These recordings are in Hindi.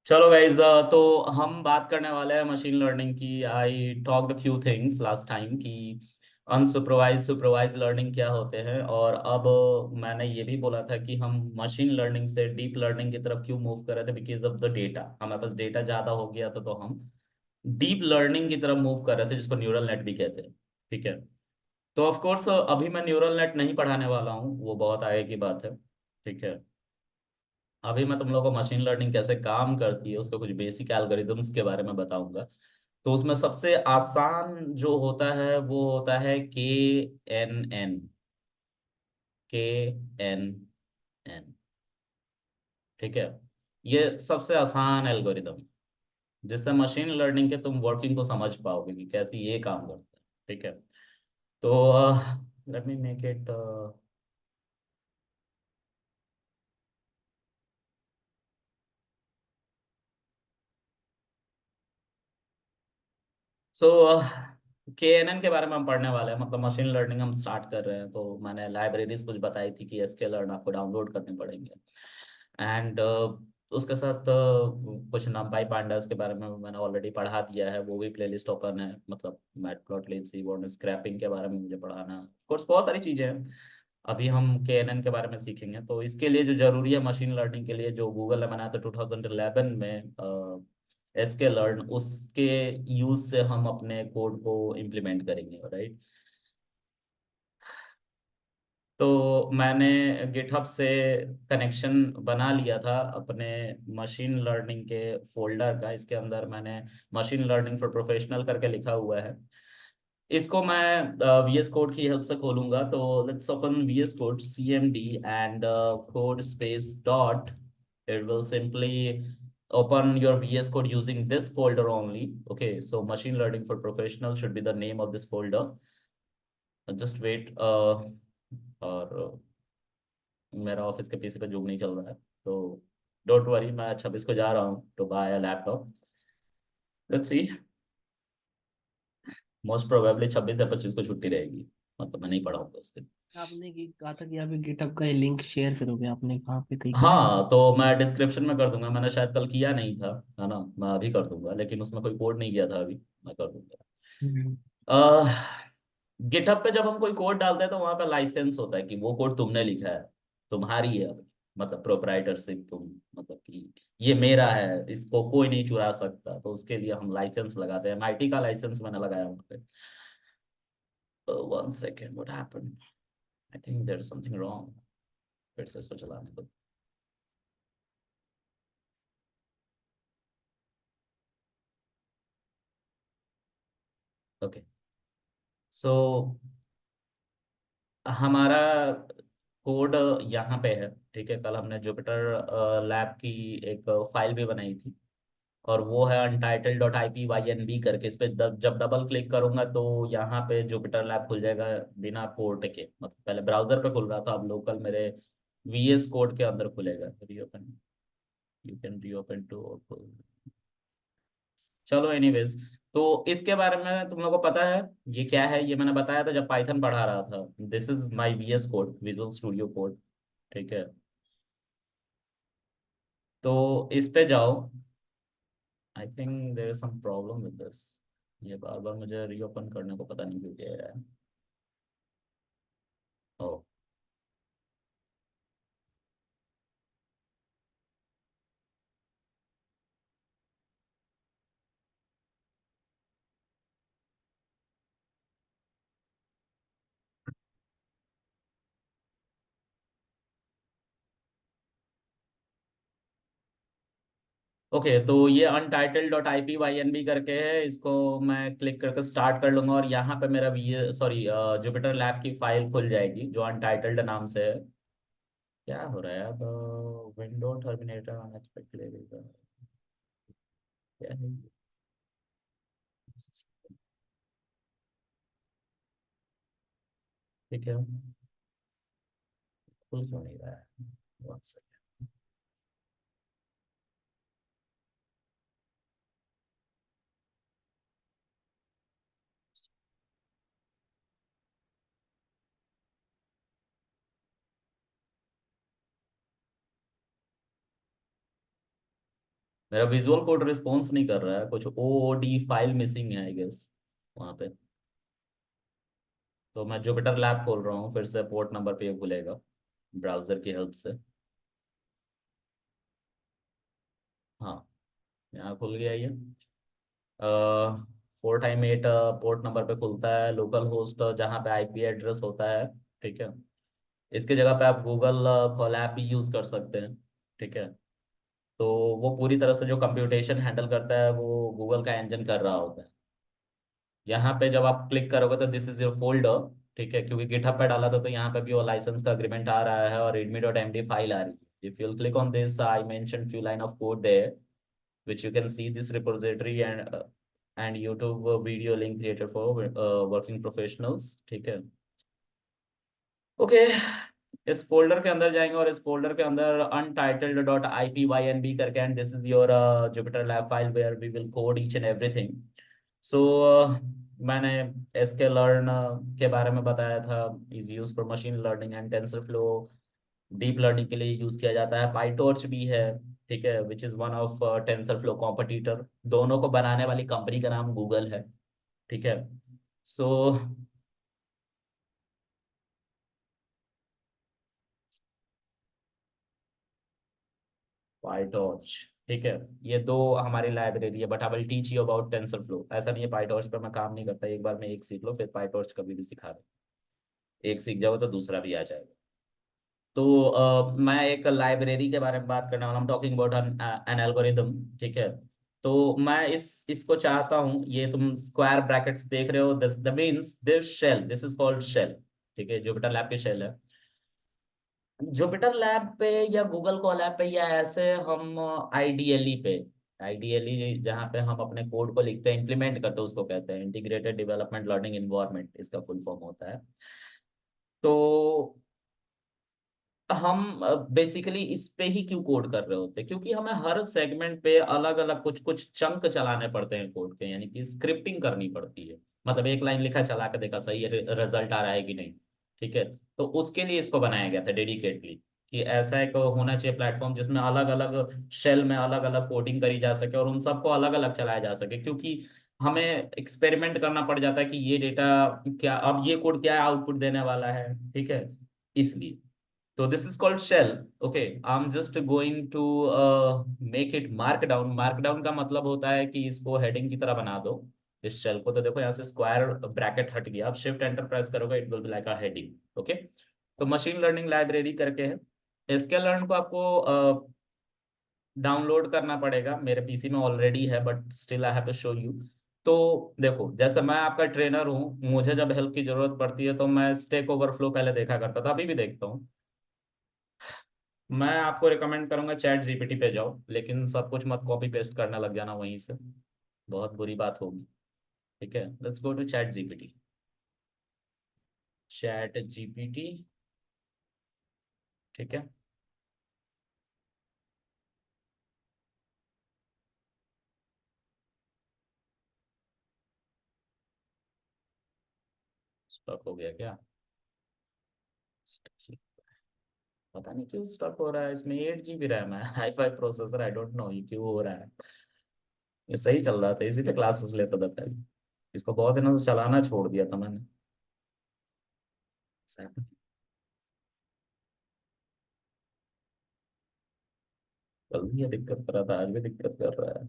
चलो गाइज, तो हम बात करने वाले हैं मशीन लर्निंग की। I talked few things last time कि अनसुपरवाइज सुपरवाइज लर्निंग क्या होते हैं, और अब मैंने ये भी बोला था कि हम मशीन लर्निंग से डीप लर्निंग की तरफ क्यों मूव कर रहे थे, बिकॉज ऑफ द डेटा। हमारे पास डेटा ज़्यादा हो गया था, तो हम डीप लर्निंग की तरफ मूव कर रहे थे, जिसको न्यूरल नेट भी कहते हैं। ठीक है। तो ऑफ कोर्स अभी मैं न्यूरल नेट नहीं पढ़ाने वाला हूँ, वो बहुत आगे की बात है। ठीक है। अभी मैं तुम लोगों को मशीन लर्निंग कैसे काम करती है, उसके कुछ बेसिक एल्गोरिदम्स के बारे में बताऊंगा। तो उसमें सबसे आसान जो होता है वो होता है KNN। KNN। ठीक है। ये सबसे आसान एल्गोरिदम, जिससे मशीन लर्निंग के तुम वर्किंग को समझ पाओगे कि कैसे ये काम करता है। ठीक है। तो let me make it. So KNN के बारे में हम पढ़ने वाले हैं, मतलब मशीन लर्निंग हम स्टार्ट कर रहे हैं। तो मैंने लाइब्रेरीज कुछ बताई थी कि sklearn आपको डाउनलोड करने पड़ेंगे। एंड उसके साथ कुछ numpy pandas के बारे में मैंने ऑलरेडी पढ़ा दिया है, वो भी प्लेलिस्ट ओपन है। मतलब मैटप्लॉटलिब सीबोर्न स्क्रैपिंग के बारे में मुझे पढ़ाना है। ऑफ कोर्स बहुत सारी चीज़ें हैं। अभी हम KNN के बारे में सीखेंगे। तो इसके लिए जो जरूरी है मशीन लर्निंग के लिए, जो गूगल ने बनाया था 2011 में, एसके लर्न, उसके यूज से हम अपने कोड को इम्प्लीमेंट करेंगे, राइट। तो मैंने गिटहब से कनेक्शन बना लिया था अपने मशीन लर्निंग के फोल्डर का। इसके अंदर मैंने मशीन लर्निंग फॉर प्रोफेशनल करके लिखा हुआ है। इसको मैं VS कोड की हेल्प से खोलूंगा। तो let's open VS code CMD and code space dot. It will simply open your VS code using this folder only. Okay, so machine learning for professional should be the name of this folder. Just wait, और मेरा ऑफिस के पीसी पे जूम नहीं चल रहा है, तो डोंट वरी, मैं 26 को जा रहा हूँ to buy a laptop. Let's see. Most probably 26 या 25 को छुट्टी रहेगी, मतलब मैं नहीं पढ़ाऊंगा उस दिन। आपने कहा था कि आप गिटहब का ये लिंक शेयर करोगे, आपने कहाँ पे कहीं किया है? हाँ, तो मैं डिस्क्रिप्शन में कर दूंगा। मैंने शायद कल किया नहीं था, है ना। मैं अभी कर दूंगा, लेकिन उसमें कोई कोड नहीं किया था अभी। मैं कर दूंगा। हम्म। गिटहब पे जब हम कोई कोड डालते हैं तो वहां पे लाइसेंस होता है कि वो कोड तुमने लिखा है, तुम्हारी है अभी। मतलब प्रोप्राइटरशिप, तुम, मतलब कि ये मेरा है, इसको कोई नहीं चुरा सकता। तो उसके लिए हम लाइसेंस लगाते हैं। MIT का लाइसेंस मैंने लगाया वहाँ पे। 1 second, what happened? I think there is something wrong. फिर से इसको चलाने दो। ओके। सो हमारा कोड यहाँ पे है। ठीक है। कल हमने जुपिटर लैब की एक फाइल भी बनाई थी, और वो है untitled.ipynb करके। इस पे जब डबल क्लिक करूंगा तो यहाँ पे जुपिटर लैब खुल जाएगा, बिना पोर्ट के। मतलब पहले ब्राउजर पे खुल रहा था, अब लोकल मेरे VS कोड के अंदर खुलेगा। Reopen, you can reopen too. चलो एनीवेज, तो इसके बारे में तुम लोगों को पता है ये क्या है। ये मैंने बताया था जब पाइथन पढ़ा रहा था। This is my VS code, visual studio code. ठीक है। तो इस पे जाओ। I think there is some problem with this. ये बार बार मुझे रीओपन करने को पता नहीं क्यों किया है। ओ, ओके। तो ये untitled.ipynb करके है। इसको मैं क्लिक करके स्टार्ट कर लूंगा, और यहाँ पे मेरा वी सॉरी जुपिटर लैब की फाइल खुल जाएगी जो अनटाइटल्ड नाम से है। क्या हो रहा है अब? विंडो टर्मिनेटर अनएक्सपेक्टेड, क्या है ये? ठीक है। खुल क्यों नहीं रहा है? One second. मेरा विजुअल कोड रिस्पॉन्स नहीं कर रहा है, कुछ ओओडी फाइल मिसिंग है आई गेस वहाँ पे। तो मैं जुपिटर लैब खोल रहा हूँ फिर से, पोर्ट नंबर पे ये खुलेगा ब्राउजर की हेल्प से। हाँ, यहाँ खुल गया ये। 4x8 पोर्ट नंबर पे खुलता है, लोकल होस्ट जहाँ पे आईपी एड्रेस होता है। ठीक है। इसके जगह पे आप गूगल कोलैब भी यूज कर सकते हैं। ठीक है। तो वो पूरी तरह से जो कंप्यूटेशन हैंडल करता है वो गूगल का इंजन कर रहा होता है। यहाँ पे जब आप क्लिक करोगे तो दिस इज योर फोल्डर। ठीक है, क्योंकि गिटहब पे डाला था तो यहाँ पे भी वो लाइसेंस का अग्रीमेंट आ रहा है और readme.md फाइल आ रही है। If you click on this, I mention few line of code there which you can see this repository and YouTube video link created for working professionals। ठीक है। ओके, इस फोल्डर के अंदर जाएंगे और इस फोल्डर के अंदर untitled.ipynb करके, and this is your Jupyter lab file where we will code each and everything. So मैंने एसके लर्न के बारे में बताया था, is use for machine learning and TensorFlow. Deep learning के लिए यूज किया जाता है। पाइटॉर्च भी है। ठीक है, which is one of TensorFlow competitor. दोनों को बनाने वाली कंपनी का नाम गूगल है। ठीक है। सो पाइटॉर्च, ठीक है, ये दो हमारी लाइब्रेरी है, but I will teach you about TensorFlow. ऐसा नहीं है पाइटॉर्च पर मैं काम नहीं करता, एक बार में एक सीख लो फिर पाइटॉर्च कभी भी सिखा दो। एक सीख जाओ तो दूसरा भी आ जाएगा। तो मैं एक लाइब्रेरी के बारे में बात करने वाला हूँ, टॉकिंग अबाउट एन एल्गोरिदम। ठीक है। तो मैं इसको चाहता हूँ, ये तुम स्क्वायर ब्रैकेट्स देख रहे हो, this the means this shell, this is called shell. ठीक है, जुपिटर लैब की शेल है। जुपिटर लैब पे या गूगल कोलैब पे या ऐसे हम आईडीएलई पे, आईडीएलई जहाँ पे हम अपने कोड को लिखते हैं, इंप्लीमेंट करते हैं, उसको कहते हैं इंटीग्रेटेड डेवलपमेंट लर्निंग इन्वायरमेंट, इसका फुल फॉर्म होता है। तो हम बेसिकली इस पे ही क्यों कोड कर रहे होते हैं, क्योंकि हमें हर सेगमेंट पे अलग अलग कुछ कुछ चंक चलाने पड़ते हैं कोड के, यानी कि स्क्रिप्टिंग करनी पड़ती है। मतलब एक लाइन लिखा, चला के देखा सही रिजल्ट आ रहा है कि नहीं। ठीक है। तो उसके लिए इसको बनाया गया था डेडिकेटली, कि ऐसा एक होना चाहिए प्लेटफॉर्म जिसमें अलग अलग शेल में अलग अलग कोडिंग करी जा सके और उन सबको अलग अलग चलाया जा सके, क्योंकि हमें एक्सपेरिमेंट करना पड़ जाता है कि ये डेटा क्या, अब ये कोड क्या आउटपुट देने वाला है। ठीक है, इसलिए। तो this is called shell. Okay, I am just going to make it markdown. Markdown का मतलब होता है कि इसको हेडिंग की तरह बना दो इस शेल को। तो देखो यहाँ से स्क्वायर ब्रैकेट हट गया, अब शिफ्ट एंटर प्रेस करोगे it will be like a heading. Okay. तो मशीन लर्निंग लाइब्रेरी करके है। एसक्यूएल लर्न को आपको डाउनलोड करना पड़ेगा, मेरे पीसी में ऑलरेडी है but still I have to show you. तो देखो, जैसे मैं आपका ट्रेनर हूँ, मुझे जब हेल्प की जरूरत पड़ती है तो मैं स्टेक ओवरफ्लो पहले देखा करता था, अभी भी देखता हूँ। मैं आपको रिकमेंड करूंगा चैट जीपीटी पे जाओ, लेकिन सब कुछ मत कॉपी पेस्ट करने लग जाना वहीं से, बहुत बुरी बात होगी। ठीक है, let's go to ChatGPT. ChatGPT. ठीक है। स्टक हो गया क्या? पता नहीं क्यों स्टक हो रहा है, इसमें 8 GB रैम है, hi fi processor, I don't know ये क्यों हो रहा है। ये सही चल रहा था, इसी पे क्लासेस लेता था पहले। इसको बहुत दिनों से चलाना छोड़ दिया था मैंने। कल भी ये दिक्कत कर रहा था, आज भी दिक्कत कर रहा है।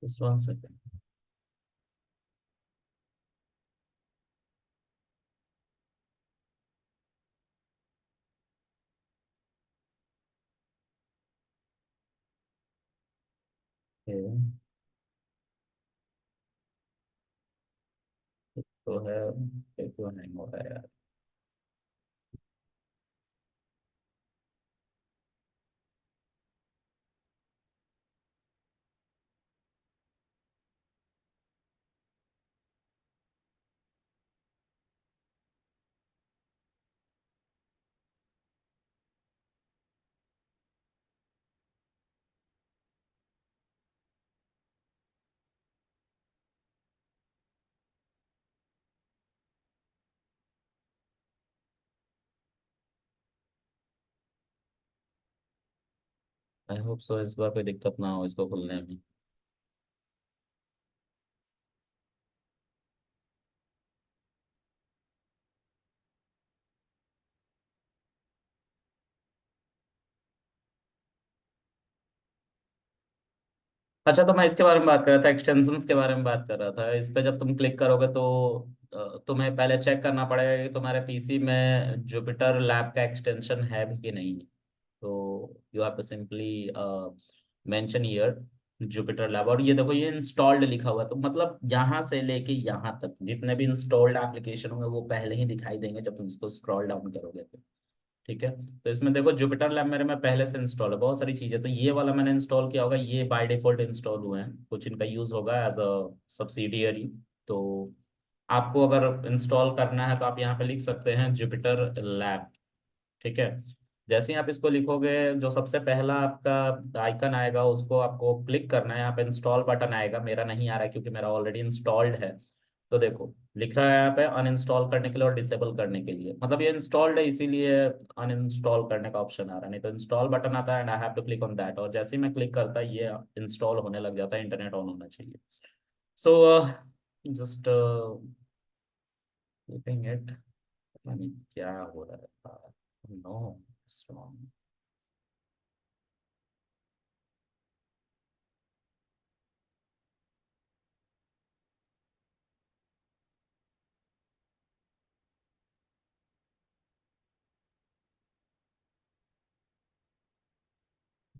इस 1 सेकेंड। तो है, ये क्यों नहीं हो रहा है यार? आई होप सो इस बार कोई दिक्कत ना हो इसको खुलने में। अच्छा, तो मैं इसके बारे में बात कर रहा था, एक्सटेंशंस के बारे में बात कर रहा था। इस पे जब तुम क्लिक करोगे तो तुम्हें पहले चेक करना पड़ेगा कि तुम्हारे पीसी में जुपिटर लैब का एक्सटेंशन है भी कि नहीं। तो you have to simply mention here Jupyter lab, और ये देखो ये इंस्टॉल्ड लिखा हुआ है, तो मतलब यहाँ से लेके यहाँ तक जितने भी इंस्टॉल्ड एप्लीकेशन होंगे वो पहले ही दिखाई देंगे जब तुम इसको स्क्रॉल डाउन करोगे तो। ठीक है। तो इसमें देखो जुपिटर लैब मेरे में पहले से इंस्टॉल है, बहुत सारी चीजें, तो ये वाला मैंने इंस्टॉल किया होगा, ये बाय डिफॉल्ट इंस्टॉल हुए हैं, कुछ इनका यूज होगा एज अ सब्सिडियरी। तो आपको अगर इंस्टॉल करना है तो आप यहाँ पे लिख सकते हैं जुपिटर लैब। ठीक है। जैसे ही आप इसको लिखोगे, जो सबसे पहला आपका आइकन आएगा उसको आपको क्लिक करना है, यहाँ पे इंस्टॉल बटन आएगा, मेरा नहीं आ रहा है क्योंकि मेरा ऑलरेडी इंस्टॉल्ड है। तो देखो लिख रहा है यहाँ पे अनइंस्टॉल करने के लिए और डिसेबल करने के लिए, मतलब ये इंस्टॉल्ड है इसीलिए अनइंस्टॉल करने का ऑप्शन आ रहा है, नहीं तो इंस्टॉल बटन आता है and I have to click on that, और जैसे ही मैं क्लिक करता है ये इंस्टॉल होने लग जाता है, इंटरनेट ऑन होना चाहिए। सो जस्ट कीपिंग इट, पता नहीं क्या हो रहा है, नो रॉन्ग।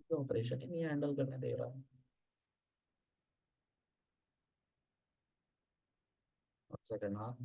तो ऑपरेशन ही नहीं हैंडल करने दे रहा। सेकंड, हाँ।